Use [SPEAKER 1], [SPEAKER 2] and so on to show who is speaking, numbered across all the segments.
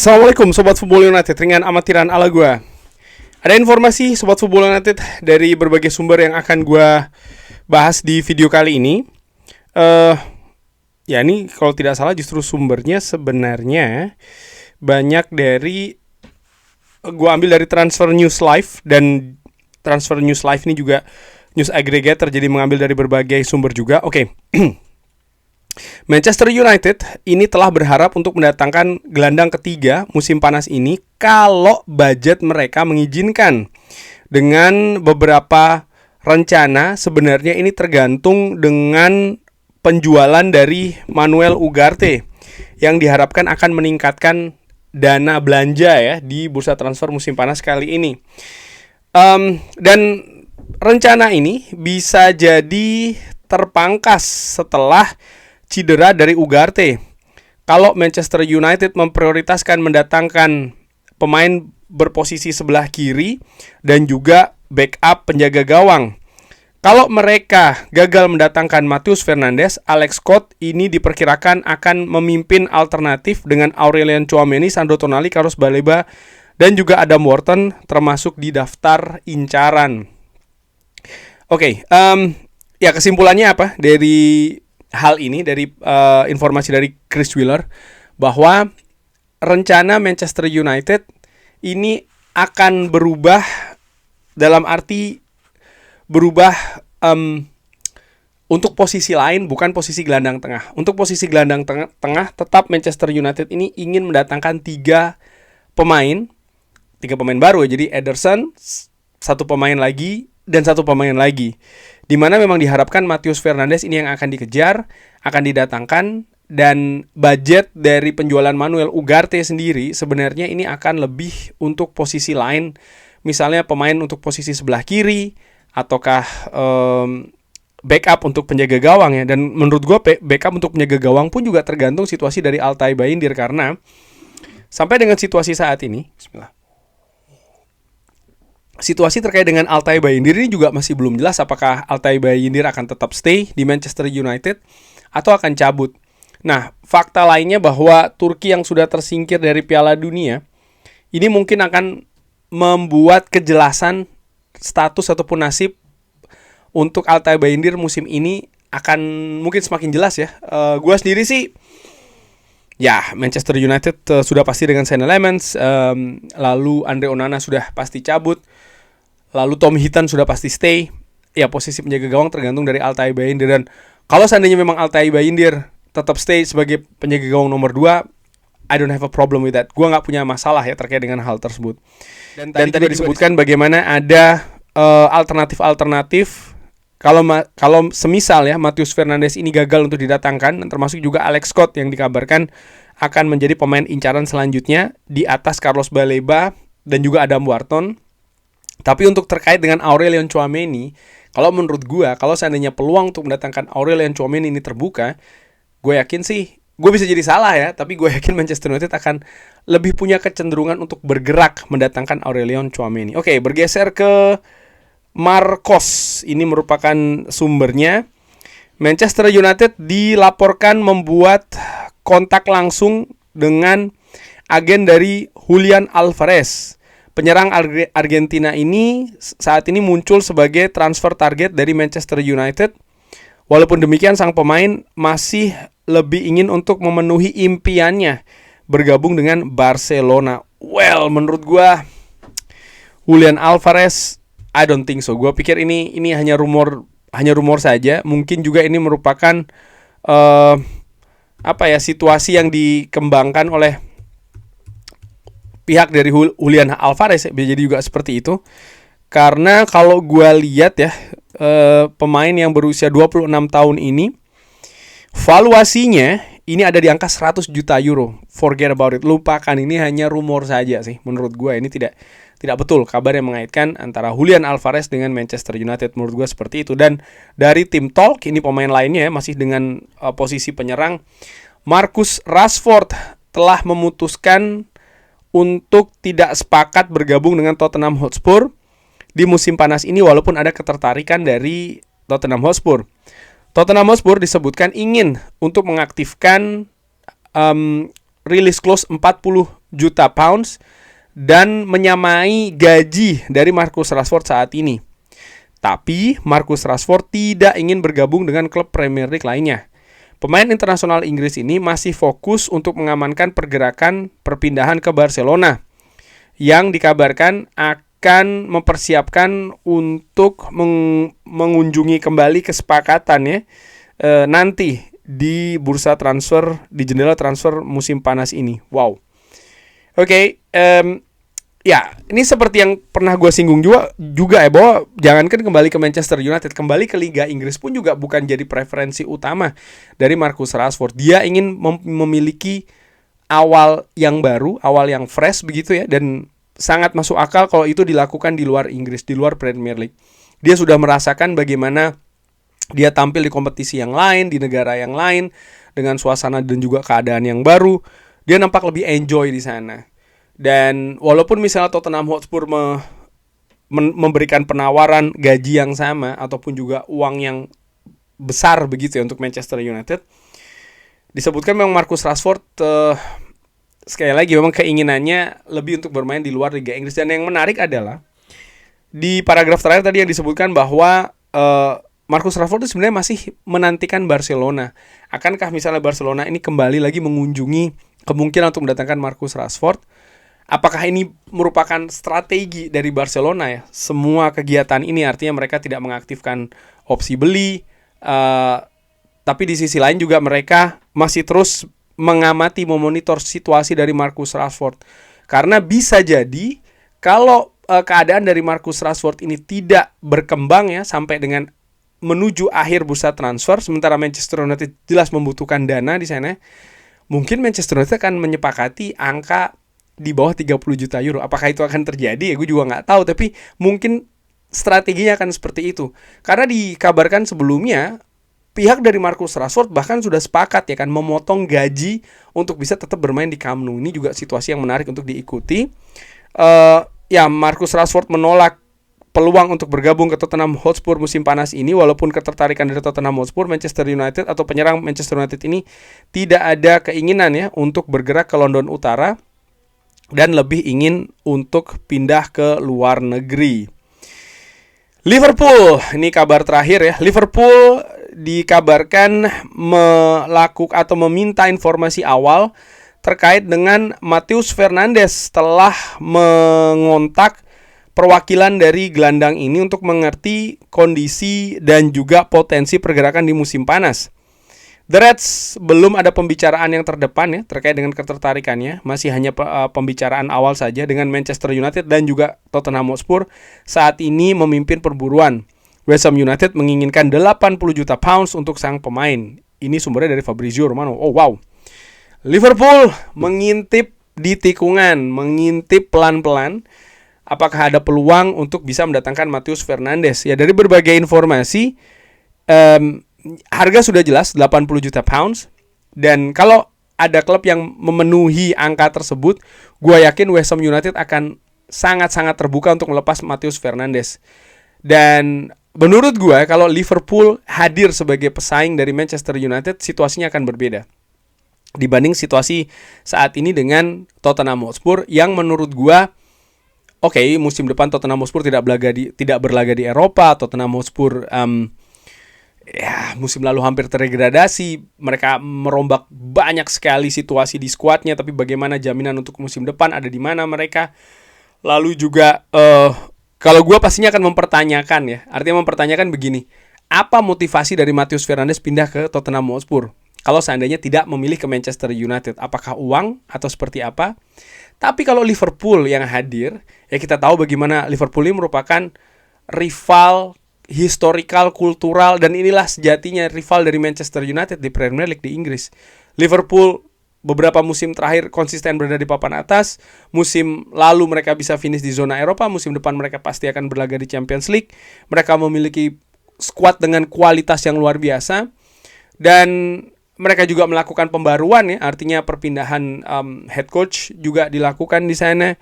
[SPEAKER 1] Assalamualaikum Sobat Football United, ringan amatiran ala gue. Ada informasi Sobat Football United dari berbagai sumber yang akan gue bahas di video kali ini. Ya ini kalau tidak salah justru sumbernya sebenarnya banyak dari, gue ambil dari Transfer News Live. Dan Transfer News Live ini juga news aggregator, jadi mengambil dari berbagai sumber juga. Oke. Manchester United ini telah berharap untuk mendatangkan gelandang ketiga musim panas ini kalau budget mereka mengizinkan. Dengan beberapa rencana, sebenarnya ini tergantung dengan penjualan dari Manuel Ugarte yang diharapkan akan meningkatkan dana belanja ya di bursa transfer musim panas kali ini. Dan rencana ini bisa jadi terpangkas setelah cedera dari Ugarte. Kalau Manchester United memprioritaskan mendatangkan pemain berposisi sebelah kiri dan juga backup penjaga gawang. Kalau mereka gagal mendatangkan Matheus Fernandes, Alex Scott ini diperkirakan akan memimpin alternatif dengan Aurelien Tchouameni, Sandro Tonali, Carlos Baleba, dan juga Adam Wharton termasuk di daftar incaran. Oke, ya kesimpulannya apa dari hal ini, dari informasi dari Chris Wheeler, bahwa rencana Manchester United ini akan berubah dalam arti berubah untuk posisi lain, bukan posisi gelandang tengah. Untuk posisi gelandang tengah tetap Manchester United ini ingin mendatangkan tiga pemain baru ya. Jadi Ederson, satu pemain lagi, dan satu pemain lagi, di mana memang diharapkan Matheus Fernandes ini yang akan dikejar, akan didatangkan. Dan budget dari penjualan Manuel Ugarte sendiri sebenarnya ini akan lebih untuk posisi lain, misalnya pemain untuk posisi sebelah kiri, ataukah backup untuk penjaga gawang ya. Dan menurut gue backup untuk penjaga gawang pun juga tergantung situasi dari Altay Bayindir, karena sampai dengan situasi saat ini, situasi terkait dengan Altay Bayindir ini juga masih belum jelas apakah Altay Bayindir akan tetap stay di Manchester United atau akan cabut. Nah, fakta lainnya bahwa Turki yang sudah tersingkir dari Piala Dunia ini mungkin akan membuat kejelasan status ataupun nasib untuk Altay Bayindir musim ini akan mungkin semakin jelas ya. Gue sendiri sih, ya Manchester United sudah pasti dengan Sean Lemans, lalu Andre Onana sudah pasti cabut, lalu Tom Heaton sudah pasti stay. Ya posisi penjaga gawang tergantung dari Altay Bayindir. Dan kalau seandainya memang Altay Bayindir tetap stay sebagai penjaga gawang nomor 2, I don't have a problem with that. Gue gak punya masalah ya terkait dengan hal tersebut. Dan tadi disebutkan bagaimana ada alternatif-alternatif kalau semisal ya Matheus Fernandes ini gagal untuk didatangkan, dan termasuk juga Alex Scott yang dikabarkan akan menjadi pemain incaran selanjutnya di atas Carlos Baleba dan juga Adam Wharton. Tapi untuk terkait dengan Aurelien Tchouameni, kalau menurut gue, kalau seandainya peluang untuk mendatangkan Aurelien Tchouameni ini terbuka, gue yakin sih, gue bisa jadi salah ya, tapi gue yakin Manchester United akan lebih punya kecenderungan untuk bergerak mendatangkan Aurelien Tchouameni. Oke, bergeser ke Marcos, ini merupakan sumbernya. Manchester United dilaporkan membuat kontak langsung dengan agen dari Julian Alvarez. Penyerang Argentina ini saat ini muncul sebagai transfer target dari Manchester United. Walaupun demikian, sang pemain masih lebih ingin untuk memenuhi impiannya bergabung dengan Barcelona. Well, menurut gua Julian Alvarez, I don't think so. Gua pikir ini hanya rumor saja. Mungkin juga ini merupakan situasi yang dikembangkan oleh pihak dari Julian Alvarez. Bisa jadi juga seperti itu. Karena kalau gua lihat ya, pemain yang berusia 26 tahun ini, valuasinya ini ada di angka 100 juta euro. Forget about it. Lupakan, ini hanya rumor saja sih. Menurut gue ini tidak betul kabar yang mengaitkan antara Julian Alvarez dengan Manchester United. Menurut gue seperti itu. Dan dari tim Talk, ini pemain lainnya masih dengan posisi penyerang, Marcus Rashford telah memutuskan untuk tidak sepakat bergabung dengan Tottenham Hotspur di musim panas ini, walaupun ada ketertarikan dari Tottenham Hotspur. Tottenham Hotspur disebutkan ingin untuk mengaktifkan rilis close 40 juta pounds dan menyamai gaji dari Marcus Rashford saat ini. Tapi Marcus Rashford tidak ingin bergabung dengan klub Premier League lainnya. Pemain internasional Inggris ini masih fokus untuk mengamankan pergerakan perpindahan ke Barcelona yang dikabarkan akan mempersiapkan untuk mengunjungi kembali kesepakatan ya nanti di bursa transfer, di jendela transfer musim panas ini. Wow. Oke, ya, ini seperti yang pernah gue singgung juga ya, bahwa jangankan kembali ke Manchester United, kembali ke Liga Inggris pun juga bukan jadi preferensi utama dari Marcus Rashford. Dia ingin memiliki awal yang baru, awal yang fresh begitu ya, dan sangat masuk akal kalau itu dilakukan di luar Inggris, di luar Premier League. Dia sudah merasakan bagaimana dia tampil di kompetisi yang lain, di negara yang lain, dengan suasana dan juga keadaan yang baru. Dia nampak lebih enjoy di sana. Dan walaupun misalnya Tottenham Hotspur memberikan penawaran gaji yang sama ataupun juga uang yang besar begitu ya untuk Manchester United, disebutkan memang Marcus Rashford sekali lagi memang keinginannya lebih untuk bermain di luar Liga Inggris. Dan yang menarik adalah di paragraf terakhir tadi yang disebutkan bahwa Marcus Rashford itu sebenarnya masih menantikan Barcelona. Akankah misalnya Barcelona ini kembali lagi mengunjungi kemungkinan untuk mendatangkan Marcus Rashford? Apakah ini merupakan strategi dari Barcelona ya? Semua kegiatan ini artinya mereka tidak mengaktifkan opsi beli, tapi di sisi lain juga mereka masih terus mengamati, memonitor situasi dari Marcus Rashford. Karena bisa jadi kalau keadaan dari Marcus Rashford ini tidak berkembang ya sampai dengan menuju akhir bursa transfer, sementara Manchester United jelas membutuhkan dana di sana, mungkin Manchester United akan menyepakati angka di bawah 30 juta euro. Apakah itu akan terjadi? Ya gue juga nggak tahu, tapi mungkin strateginya akan seperti itu. Karena dikabarkan sebelumnya pihak dari Marcus Rashford bahkan sudah sepakat ya kan memotong gaji untuk bisa tetap bermain di Camp Nou. Ini juga situasi yang menarik untuk diikuti. Ya, Marcus Rashford menolak peluang untuk bergabung ke Tottenham Hotspur musim panas ini, walaupun ketertarikan dari Tottenham Hotspur, Manchester United atau penyerang Manchester United ini tidak ada keinginan ya untuk bergerak ke London Utara dan lebih ingin untuk pindah ke luar negeri. Liverpool, ini kabar terakhir ya. Liverpool dikabarkan melakukan atau meminta informasi awal terkait dengan Matheus Fernandes setelah mengontak perwakilan dari gelandang ini untuk mengerti kondisi dan juga potensi pergerakan di musim panas. The Reds belum ada pembicaraan yang terdepan ya terkait dengan ketertarikannya, masih hanya pembicaraan awal saja dengan Manchester United dan juga Tottenham Hotspur saat ini memimpin perburuan. West Ham United menginginkan 80 juta pounds untuk sang pemain. Ini sumbernya dari Fabrizio Romano. Oh wow. Liverpool mengintip di tikungan, mengintip pelan-pelan apakah ada peluang untuk bisa mendatangkan Matheus Fernandes. Ya, dari berbagai informasi harga sudah jelas 80 juta pounds, dan kalau ada klub yang memenuhi angka tersebut, gue yakin West Ham United akan sangat-sangat terbuka untuk melepas Matheus Fernandes. Dan menurut gue kalau Liverpool hadir sebagai pesaing dari Manchester United, situasinya akan berbeda dibanding situasi saat ini dengan Tottenham Hotspur yang menurut gue musim depan Tottenham Hotspur tidak berlaga di Eropa. Tottenham Hotspur musim lalu hampir terdegradasi. Mereka merombak banyak sekali situasi di skuadnya, tapi bagaimana jaminan untuk musim depan, ada di mana mereka? Lalu juga kalau gue pastinya akan mempertanyakan ya. Artinya mempertanyakan begini, apa motivasi dari Matheus Fernandes pindah ke Tottenham Hotspur kalau seandainya tidak memilih ke Manchester United? Apakah uang atau seperti apa? Tapi kalau Liverpool yang hadir, ya kita tahu bagaimana Liverpool ini merupakan rival historical, kultural, dan inilah sejatinya rival dari Manchester United di Premier League di Inggris. Liverpool beberapa musim terakhir konsisten berada di papan atas. Musim lalu mereka bisa finish di zona Eropa, musim depan mereka pasti akan berlaga di Champions League. Mereka memiliki skuad dengan kualitas yang luar biasa, dan mereka juga melakukan pembaruan ya, artinya perpindahan head coach juga dilakukan di sana.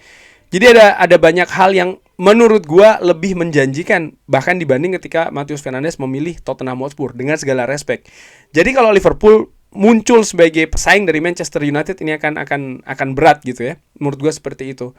[SPEAKER 1] Jadi ada banyak hal yang menurut gua lebih menjanjikan bahkan dibanding ketika Matheus Fernandes memilih Tottenham Hotspur, dengan segala respect. Jadi kalau Liverpool muncul sebagai pesaing dari Manchester United ini akan berat gitu ya. Menurut gue seperti itu.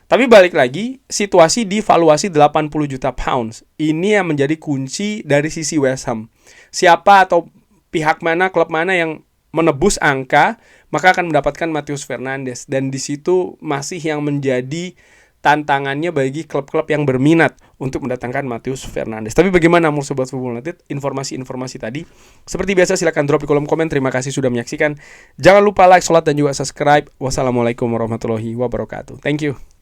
[SPEAKER 1] Tapi balik lagi, situasi di valuasi 80 juta pounds. Ini yang menjadi kunci dari sisi West Ham. Siapa atau pihak mana, klub mana yang menebus angka, maka akan mendapatkan Matheus Fernandes. Dan di situ masih yang menjadi tantangannya bagi klub-klub yang berminat untuk mendatangkan Matheus Fernandes. Tapi bagaimana menurut Sobat Football United informasi-informasi tadi? Seperti biasa silahkan drop di kolom komen. Terima kasih sudah menyaksikan. Jangan lupa like, share, dan juga subscribe. Wassalamualaikum warahmatullahi wabarakatuh. Thank you.